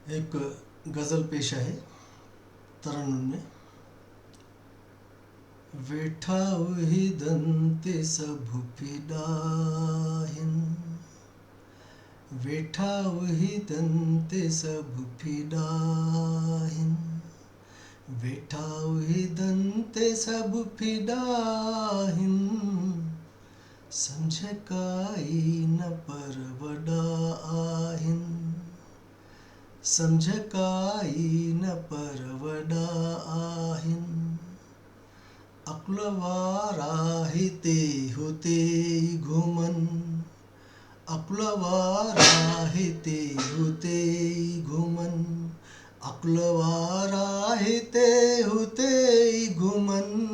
एक गज़ल पेश आहे तरन्नुम में। वेठा उहिदन ते सभ फिदाहिन, वेठा उहिदन ते सभ फिदाहिन, वेठा उहिदन ते सभ फिदाहिन। सम्झ काई न पर वॾा आहिन, सम्झ काई न पर वॾा आहिन। अक़ुल वारा हिते हुते घुमनि, अक़ुल वारा हिते हुते घुमनि, अक़ुल वारा हिते हुते घुमनि।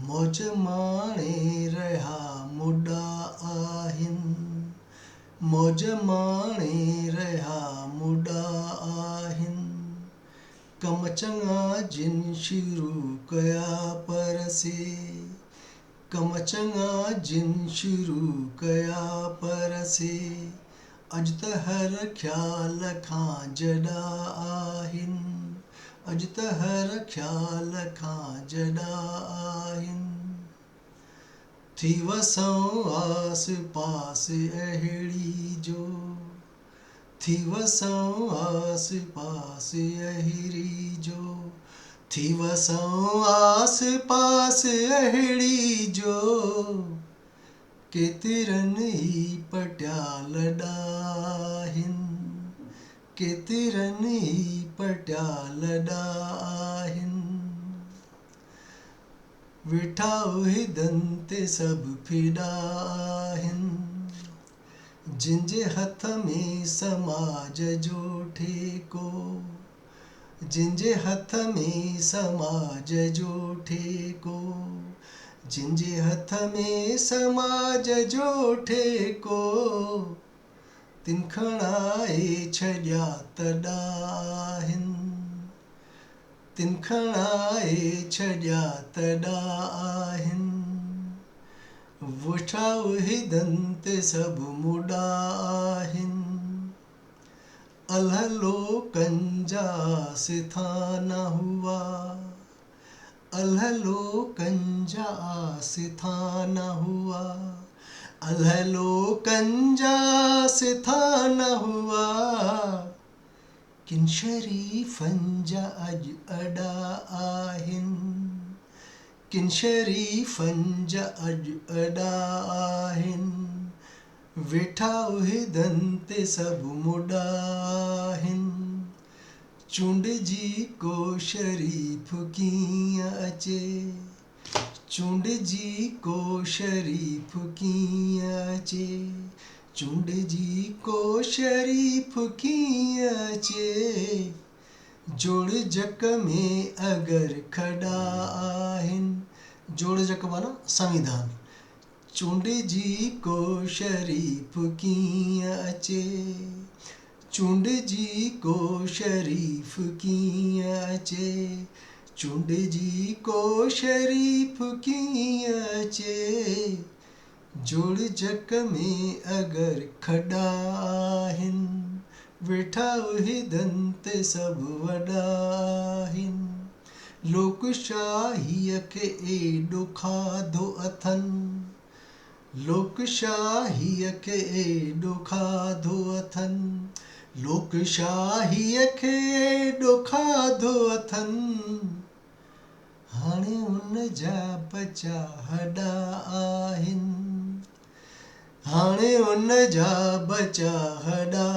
मौज माणे रहिया मुॾा आहिनि, मौज माणे रहिया मुॾा आहिनि। कम चङा जिन शुरू कया पर से, कम चङा जिन शुरू कया पर से। अॼु त हर ख़्याल खां जॾा आहिनि, अॼु त हर ख़्याल खां जॾा आहिनि। थी वसऊं आस पास अहिड़ी जो, थी वसऊं आस पास अहिड़ी जो, थी वसऊं आस पास अहिड़ी जो। केतिरनि ई पटियाला आहिनि, केतिरनि ई पटियाला आहिनि। वेठा उहिदन ते सभ फिदा आहिनि, जिंहिंजे हथ में समाज जो ठेको, जिंहिंजे हथ में समाज जो ठेको, जिंहिंजे हथ में समाज जो ठेको। तिन खणाए छॾिया तॾा आहिनि, तिन खणाए छॾिया तॾा आहिनि। वेठा उहिदन ते सभ मुॾा आहिनि, अल्ह लोकनि जा आसिथा न हुआ, अल्ह लोकनि जा आसिथा न हुआ, अल्ह लोकनि जा आसिथा न हुआ। किन शरीफ़नि जा अॼु अॾा आहिनि, किन शरीफ़नि जा अॼु अॾा आहिनि। वेठा उहिदन ते सभ मुॾा आहिनि, चूंडिजी को शरीफ़ कीअं अचे, चूंडिजी को शरीफ़ कीअं अचे, चूंडिजी को शरीफ़ कीअं अचे। जोड़जक में अगर खॾा आहिनि, जोड़जक माना संविधान। चूंडिजी को शरीफ़ कीअं अचे, चूंडिजी को शरीफ़ कीअं अचे, चूंडिजी को शरीफ़ कीअं अचे। जोड़जक में अगर खॾा आहिनि, वेठा उहिदन ते सभ वॾा आहिनि। लोकशाहीअ खे एॾो खाधो अथनि, लोकशाहीअ खे एॾो खाधो अथनि, लोकशाहीअ खे एॾो खाधो अथनि। हाणे उन जा बचा हॾा आहिनि, हाणे उन जा बचा हॾा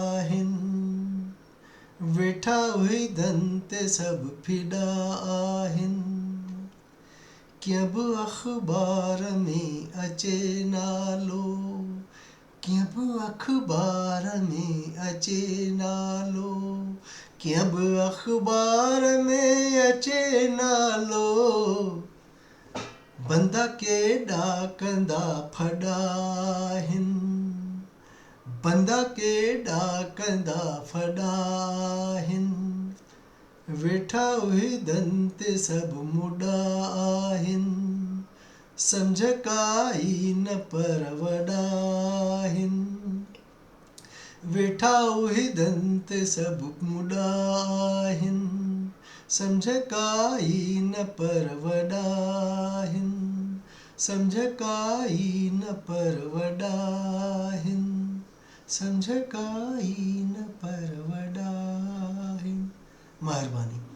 आहिनि। वेठा उहिदन ते सभ फिदा आहिनि, कीअं बि अख़बार में अचे नालो, कीअं बि अख़बार में अचे नालो, कीअं बि अख़बार में अचे नालो। बंदा केॾा कंदा फॾा आहिनि, बंदा केॾा कंदा फॾा आहिनि। वेठा उहिदन ते सभ मुॾा आहिनि, सम्झ काई न पर वॾा आहिनि। वेठा उही दंत सब मुडाहिन समझ काई न परवडाहिन समझ काई न परवडाहिन समझ काई न परवडाहिन। महिरबानी।